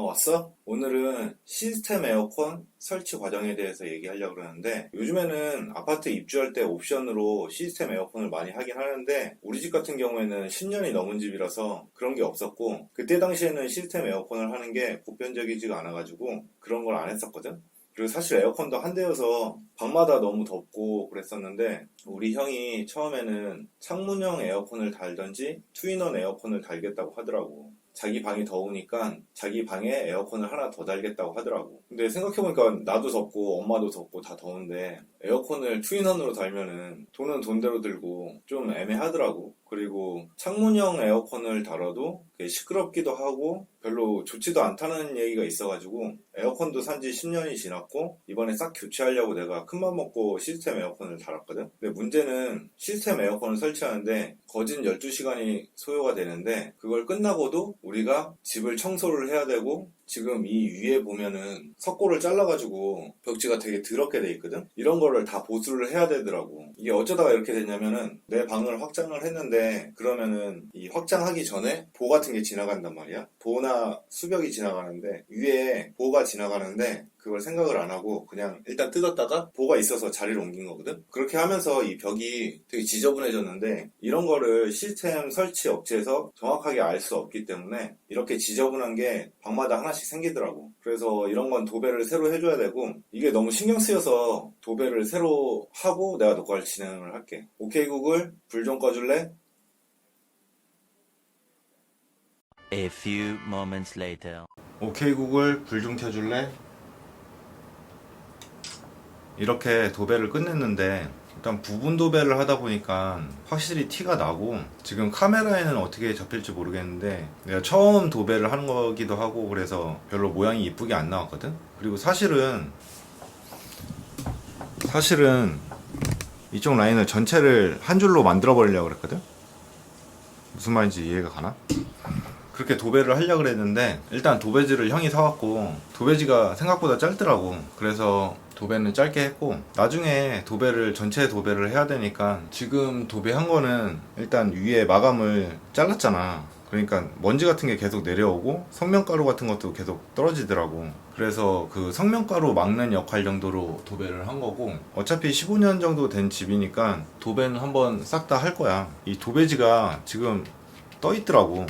왔어? 오늘은 시스템 에어컨 설치 과정에 대해서 얘기하려고 그러는데, 요즘에는 아파트 입주할 때 옵션으로 시스템 에어컨을 많이 하긴 하는데, 우리 집 같은 경우에는 10년이 넘은 집이라서 그런 게 없었고, 그때 당시에는 시스템 에어컨을 하는 게 보편적이지가 않아가지고 그런 걸 안 했었거든. 그리고 사실 에어컨도 한 대여서 방마다 너무 덥고 그랬었는데, 우리 형이 처음에는 창문형 에어컨을 달던지 투인원 에어컨을 달겠다고 하더라고. 자기 방이 더우니까 자기 방에 에어컨을 하나 더 달겠다고 하더라고. 근데 생각해보니까 나도 덥고 엄마도 덥고 다 더운데 에어컨을 투인원으로 달면은 돈은 돈대로 들고 좀 애매하더라고. 그리고 창문형 에어컨을 달아도 시끄럽기도 하고 별로 좋지도 않다는 얘기가 있어가지고, 에어컨도 산지 10년이 지났고 이번에 싹 교체하려고 내가 큰맘 먹고 시스템 에어컨을 달았거든. 근데 문제는 시스템 에어컨을 설치하는데 거진 12시간이 소요가 되는데, 그걸 끝나고도 우리가 집을 청소를 해야 되고, 지금 이 위에 보면은 석고를 잘라가지고 벽지가 되게 더럽게 돼 있거든. 이런 거를 다 보수를 해야 되더라고. 이게 어쩌다가 이렇게 됐냐면은, 내 방을 확장을 했는데 그러면은 이 확장하기 전에 보 같은 게 지나간단 말이야. 보나 수벽이 지나가는데, 위에 보가 지나가는데 그걸 생각을 안 하고 그냥 일단 뜯었다가 보가 있어서 자리를 옮긴 거거든. 그렇게 하면서 이 벽이 되게 지저분해졌는데, 이런 거를 시스템 설치 업체에서 정확하게 알 수 없기 때문에 이렇게 지저분한 게 방마다 하나씩 생기더라고. 그래서 이런 건 도배를 새로 해줘야 되고, 이게 너무 신경 쓰여서 도배를 새로 하고 내가 녹화를 진행을 할게. 오케이 구글, 불 좀 꺼줄래? A few moments later. 오케이 구글, 불 좀 켜줄래? 이렇게 도배를 끝냈는데, 일단 부분 도배를 하다 보니까 확실히 티가 나고, 지금 카메라에는 어떻게 잡힐지 모르겠는데 내가 처음 도배를 하는 거기도 하고 그래서 별로 모양이 이쁘게 안 나왔거든. 그리고 사실은 이쪽 라인을 전체를 한 줄로 만들어 버리려고 그랬거든. 무슨 말인지 이해가 가나? 그렇게 도배를 하려고 그랬는데, 일단 도배지를 형이 사왔고 도배지가 생각보다 짧더라고. 그래서 도배는 짧게 했고, 나중에 전체 도배를 해야 되니까 지금 도배한 거는 일단 위에 마감을 잘랐잖아. 그러니까 먼지 같은 게 계속 내려오고 성면가루 같은 것도 계속 떨어지더라고. 그래서 그 성면가루 막는 역할 정도로 도배를 한 거고, 어차피 15년 정도 된 집이니까 도배는 한번 싹 다 할 거야. 이 도배지가 지금 떠 있더라고.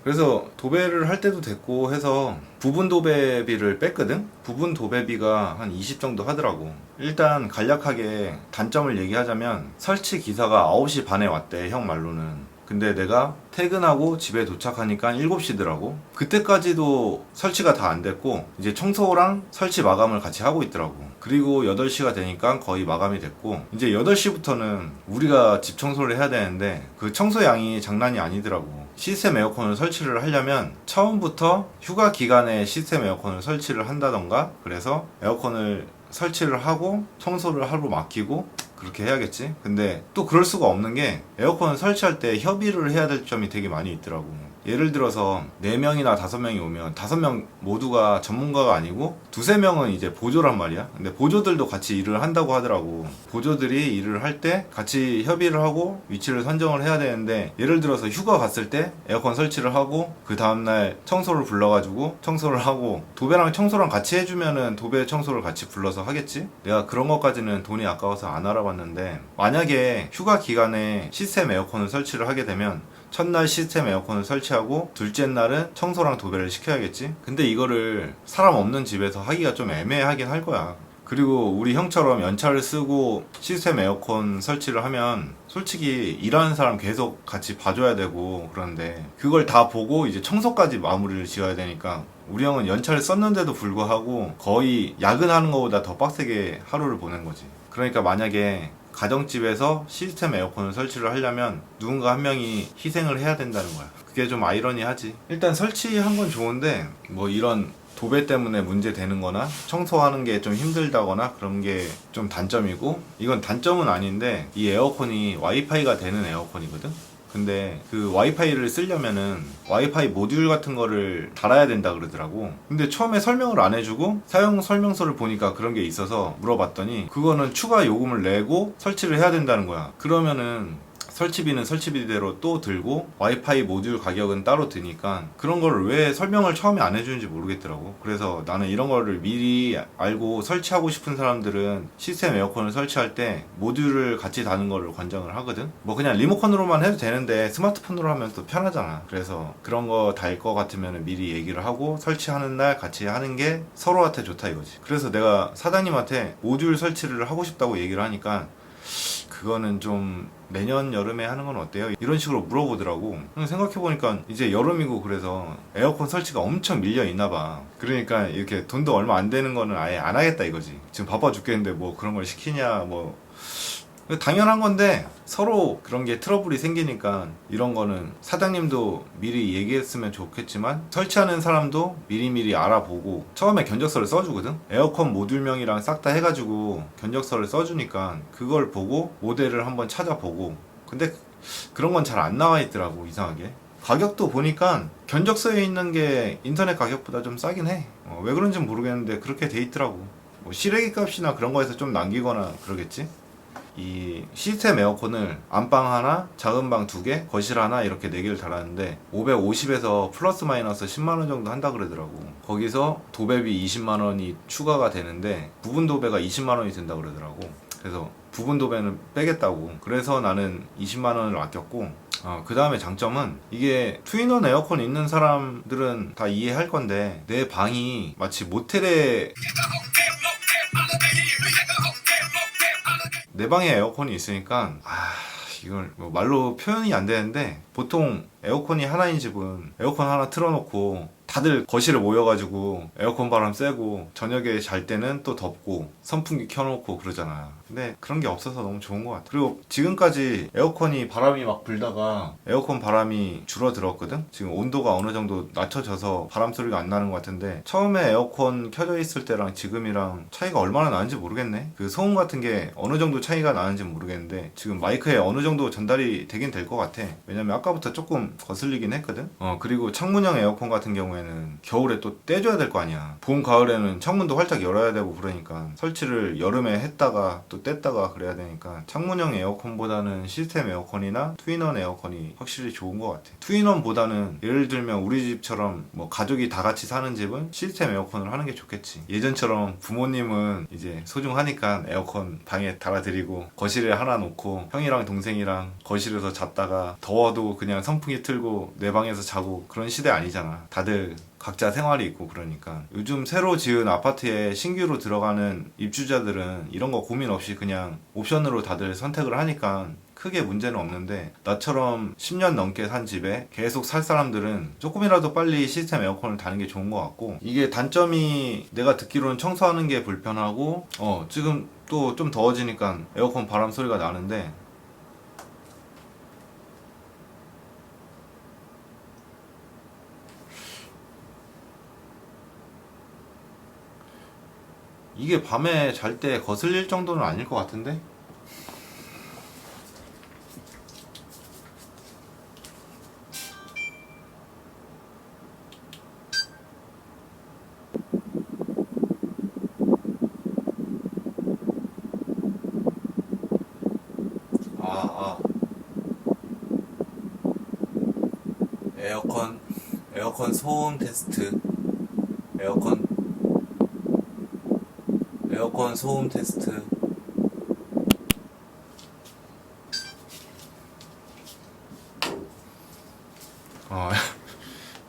그래서 도배를 할 때도 됐고 해서 부분 도배비를 뺐거든? 부분 도배비가 한 20 정도 하더라고. 일단 간략하게 단점을 얘기하자면, 설치 기사가 9시 반에 왔대, 형 말로는. 근데 내가 퇴근하고 집에 도착하니까 7시더라고. 그때까지도 설치가 다 안 됐고, 이제 청소랑 설치 마감을 같이 하고 있더라고. 그리고 8시가 되니까 거의 마감이 됐고, 이제 8시부터는 우리가 집 청소를 해야 되는데 그 청소량이 장난이 아니더라고. 시스템 에어컨을 설치를 하려면 처음부터 휴가 기간에 시스템 에어컨을 설치를 한다던가, 그래서 에어컨을 설치를 하고 청소를 하루 맡기고 그렇게 해야겠지. 근데 또 그럴 수가 없는 게, 에어컨을 설치할 때 협의를 해야 될 점이 되게 많이 있더라고. 예를 들어서 4명이나 5명이 오면 5명 모두가 전문가가 아니고 두세 명은 이제 보조란 말이야. 근데 보조들도 같이 일을 한다고 하더라고. 보조들이 일을 할 때 같이 협의를 하고 위치를 선정을 해야 되는데, 예를 들어서 휴가 갔을 때 에어컨 설치를 하고 그 다음날 청소를 불러가지고 청소를 하고, 도배랑 청소랑 같이 해주면은 도배 청소를 같이 불러서 하겠지. 내가 그런 것까지는 돈이 아까워서 안 알아봤는데, 만약에 휴가 기간에 시스템 에어컨을 설치를 하게 되면 첫날 시스템 에어컨을 설치하고 둘째 날은 청소랑 도배를 시켜야겠지. 근데 이거를 사람 없는 집에서 하기가 좀 애매하긴 할 거야. 그리고 우리 형처럼 연차를 쓰고 시스템 에어컨 설치를 하면 솔직히 일하는 사람 계속 같이 봐줘야 되고, 그런데 그걸 다 보고 이제 청소까지 마무리를 지어야 되니까, 우리 형은 연차를 썼는데도 불구하고 거의 야근하는 것보다 더 빡세게 하루를 보낸 거지. 그러니까 만약에 가정집에서 시스템 에어컨을 설치를 하려면 누군가 한 명이 희생을 해야 된다는 거야. 그게 좀 아이러니하지. 일단 설치한 건 좋은데, 뭐 이런 도배 때문에 문제 되는 거나 청소하는 게 좀 힘들다거나 그런 게 좀 단점이고, 이건 단점은 아닌데, 이 에어컨이 와이파이가 되는 에어컨이거든? 근데 그 와이파이를 쓰려면은 와이파이 모듈 같은 거를 달아야 된다 그러더라고. 근데 처음에 설명을 안 해주고 사용 설명서를 보니까 그런 게 있어서 물어봤더니, 그거는 추가 요금을 내고 설치를 해야 된다는 거야. 그러면은 설치비는 설치비대로 또 들고 와이파이 모듈 가격은 따로 드니까 그런 거를 왜 설명을 처음에 안 해주는지 모르겠더라고. 그래서 나는 이런 거를 미리 알고 설치하고 싶은 사람들은 시스템 에어컨을 설치할 때 모듈을 같이 다는 거를 권장을 하거든. 뭐 그냥 리모컨으로만 해도 되는데 스마트폰으로 하면 또 편하잖아. 그래서 그런 거 달 거 같으면 미리 얘기를 하고 설치하는 날 같이 하는 게 서로한테 좋다 이거지. 그래서 내가 사장님한테 모듈 설치를 하고 싶다고 얘기를 하니까 그거는 좀 내년 여름에 하는 건 어때요? 이런 식으로 물어보더라고. 생각해보니까 이제 여름이고 그래서 에어컨 설치가 엄청 밀려 있나 봐. 그러니까 이렇게 돈도 얼마 안 되는 거는 아예 안 하겠다 이거지. 지금 바빠 죽겠는데 뭐 그런 걸 시키냐 뭐. 당연한 건데 서로 그런 게 트러블이 생기니까 이런 거는 사장님도 미리 얘기했으면 좋겠지만 설치하는 사람도 미리미리 알아보고 처음에 견적서를 써주거든. 에어컨 모듈명이랑 싹 다 해가지고 견적서를 써주니까 그걸 보고 모델을 한번 찾아보고. 근데 그런 건 잘 안 나와 있더라고 이상하게. 가격도 보니까 견적서에 있는 게 인터넷 가격보다 좀 싸긴 해. 왜 그런지 모르겠는데 그렇게 돼 있더라고. 뭐 실외기 값이나 그런 거에서 좀 남기거나 그러겠지. 이 시스템 에어컨을 안방 하나, 작은 방 2개, 거실 하나 이렇게 4개를 달았는데 550에서 플러스 마이너스 10만원 정도 한다 그러더라고. 거기서 도배비 20만원이 추가가 되는데 부분 도배가 20만원이 된다 그러더라고. 그래서 부분 도배는 빼겠다고. 그래서 나는 20만원을 아꼈고, 그 다음에 장점은 이게 투인원 에어컨 있는 사람들은 다 이해할 건데 내 방이 마치 모텔에 내 방에 에어컨이 있으니까 이걸 뭐 말로 표현이 안 되는데 보통 에어컨이 하나인 집은 에어컨 하나 틀어놓고 다들 거실에 모여가지고 에어컨 바람 쐬고 저녁에 잘 때는 또 덥고 선풍기 켜놓고 그러잖아. 근데 그런 게 없어서 너무 좋은 것 같아. 그리고 지금까지 에어컨이 바람이 막 불다가 에어컨 바람이 줄어들었거든. 지금 온도가 어느 정도 낮춰져서 바람 소리가 안 나는 것 같은데 처음에 에어컨 켜져 있을 때랑 지금이랑 차이가 얼마나 나는지 모르겠네. 그 소음 같은 게 어느 정도 차이가 나는지 모르겠는데 지금 마이크에 어느 정도 전달이 되긴 될 것 같아. 왜냐면 아까부터 조금 거슬리긴 했거든. 그리고 창문형 에어컨 같은 경우에는 겨울에 또 떼줘야 될 거 아니야. 봄 가을에는 창문도 활짝 열어야 되고 그러니까 설치를 여름에 했다가 또 뗐다가 그래야 되니까 창문형 에어컨보다는 시스템 에어컨이나 투인원 에어컨이 확실히 좋은 것 같아. 투인원보다는 예를 들면 우리 집처럼 뭐 가족이 다 같이 사는 집은 시스템 에어컨을 하는 게 좋겠지. 예전처럼 부모님은 이제 소중하니까 에어컨 방에 달아드리고 거실에 하나 놓고 형이랑 동생이랑 거실에서 잤다가 더워도 그냥 선풍기 틀고 내 방에서 자고 그런 시대 아니잖아. 다들 각자 생활이 있고 그러니까 요즘 새로 지은 아파트에 신규로 들어가는 입주자들은 이런 거 고민 없이 그냥 옵션으로 다들 선택을 하니까 크게 문제는 없는데 나처럼 10년 넘게 산 집에 계속 살 사람들은 조금이라도 빨리 시스템 에어컨을 다는 게 좋은 것 같고, 이게 단점이 내가 듣기로는 청소하는 게 불편하고 지금 또 좀 더워지니까 에어컨 바람 소리가 나는데 이게 밤에 잘 때 거슬릴 정도는 아닐 것 같은데? 에어컨 소음 테스트. 에어컨 소음 테스트.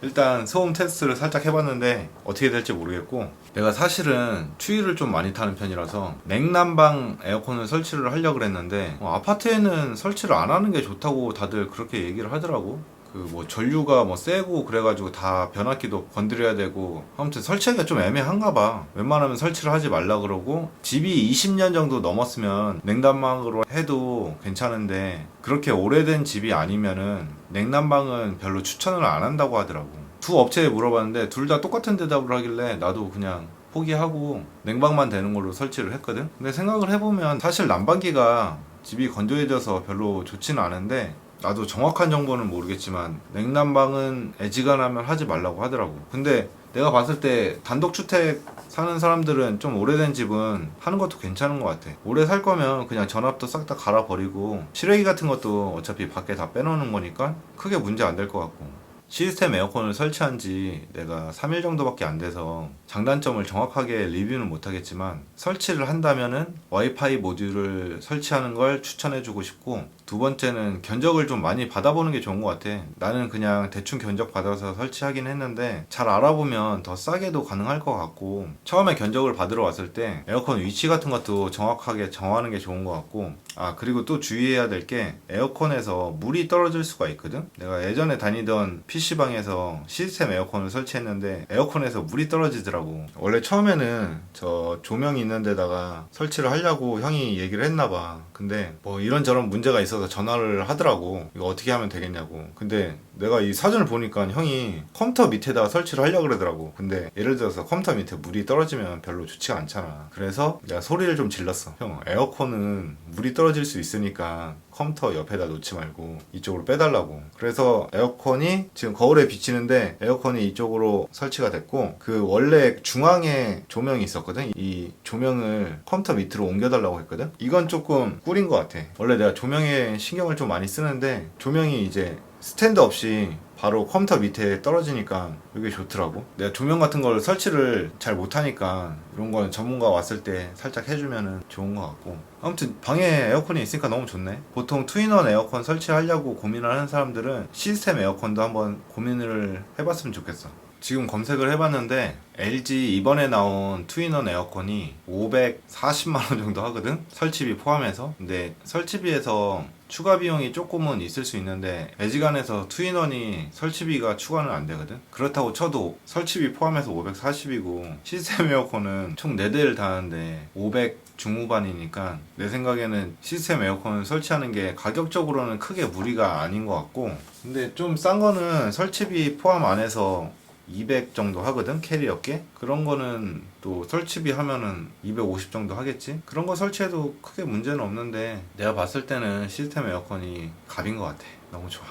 일단 소음 테스트를 살짝 해봤는데 어떻게 될지 모르겠고, 내가 사실은 추위를 좀 많이 타는 편이라서 냉난방 에어컨을 설치를 하려고 했는데 아파트에는 설치를 안 하는 게 좋다고 다들 그렇게 얘기를 하더라고. 그 뭐 전류가 뭐 세고 그래가지고 다 변압기도 건드려야 되고 아무튼 설치하기가 좀 애매한가 봐. 웬만하면 설치를 하지 말라 그러고, 집이 20년 정도 넘었으면 냉난방으로 해도 괜찮은데 그렇게 오래된 집이 아니면은 냉난방은 별로 추천을 안 한다고 하더라고. 두 업체에 물어봤는데 둘 다 똑같은 대답을 하길래 나도 그냥 포기하고 냉방만 되는 걸로 설치를 했거든. 근데 생각을 해보면 사실 난방기가 집이 건조해져서 별로 좋지는 않은데 나도 정확한 정보는 모르겠지만 냉난방은 애지간하면 하지 말라고 하더라고. 근데 내가 봤을 때 단독주택 사는 사람들은 좀 오래된 집은 하는 것도 괜찮은 것 같아. 오래 살 거면 그냥 전압도 싹 다 갈아버리고 실외기 같은 것도 어차피 밖에 다 빼놓는 거니까 크게 문제 안 될 것 같고. 시스템 에어컨을 설치한 지 내가 3일 정도밖에 안 돼서 장단점을 정확하게 리뷰는 못하겠지만 설치를 한다면은 와이파이 모듈을 설치하는 걸 추천해주고 싶고, 두 번째는 견적을 좀 많이 받아보는 게 좋은 것 같아. 나는 그냥 대충 견적 받아서 설치하긴 했는데 잘 알아보면 더 싸게도 가능할 것 같고, 처음에 견적을 받으러 왔을 때 에어컨 위치 같은 것도 정확하게 정하는 게 좋은 것 같고, 그리고 또 주의해야 될 게 에어컨에서 물이 떨어질 수가 있거든. 내가 예전에 다니던 PC방에서 시스템 에어컨을 설치했는데 에어컨에서 물이 떨어지더라고. 원래 처음에는 저 조명이 있는 데다가 설치를 하려고 형이 얘기를 했나봐. 근데 뭐 이런저런 문제가 있어서 전화를 하더라고. 이거 어떻게 하면 되겠냐고. 근데 내가 이 사전을 보니까 형이 컴퓨터 밑에다가 설치를 하려고 그러더라고. 근데 예를 들어서 컴퓨터 밑에 물이 떨어지면 별로 좋지가 않잖아. 그래서 내가 소리를 좀 질렀어. 형, 에어컨은 물이 떨어질 수 있으니까 컴퓨터 옆에다 놓지 말고 이쪽으로 빼달라고. 그래서 에어컨이 지금 거울에 비치는데 에어컨이 이쪽으로 설치가 됐고, 그 원래 중앙에 조명이 있었거든. 이 조명을 컴퓨터 밑으로 옮겨달라고 했거든. 이건 조금 꿀인 것 같아. 원래 내가 조명에 신경을 좀 많이 쓰는데 조명이 이제 스탠드 없이 바로 컴퓨터 밑에 떨어지니까 이게 좋더라고. 내가 조명 같은 걸 설치를 잘 못하니까 이런 건 전문가 왔을 때 살짝 해주면 좋은 것 같고, 아무튼 방에 에어컨이 있으니까 너무 좋네. 보통 투인원 에어컨 설치하려고 고민을 하는 사람들은 시스템 에어컨도 한번 고민을 해봤으면 좋겠어. 지금 검색을 해봤는데 LG 이번에 나온 투인원 에어컨이 540만원 정도 하거든? 설치비 포함해서. 근데 설치비에서 추가 비용이 조금은 있을 수 있는데 애지간해서 투인원이 설치비가 추가는 안 되거든. 그렇다고 쳐도 설치비 포함해서 540이고 시스템 에어컨은 총 4대를 다는데 500 중후반이니까 내 생각에는 시스템 에어컨을 설치하는 게 가격적으로는 크게 무리가 아닌 것 같고, 근데 좀 싼 거는 설치비 포함 안 해서 200 정도 하거든, 캐리어께. 그런 거는 또 설치비 하면은 250 정도 하겠지. 그런 거 설치해도 크게 문제는 없는데 내가 봤을 때는 시스템 에어컨이 갑인 것 같아. 너무 좋아.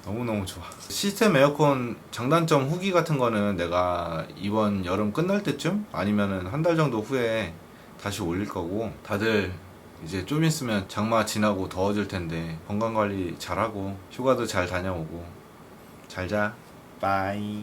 너무너무 좋아. 시스템 에어컨 장단점 후기 같은 거는 내가 이번 여름 끝날 때쯤 아니면은 한 달 정도 후에 다시 올릴 거고, 다들 이제 좀 있으면 장마 지나고 더워질 텐데 건강관리 잘하고 휴가도 잘 다녀오고 잘 자. 빠이.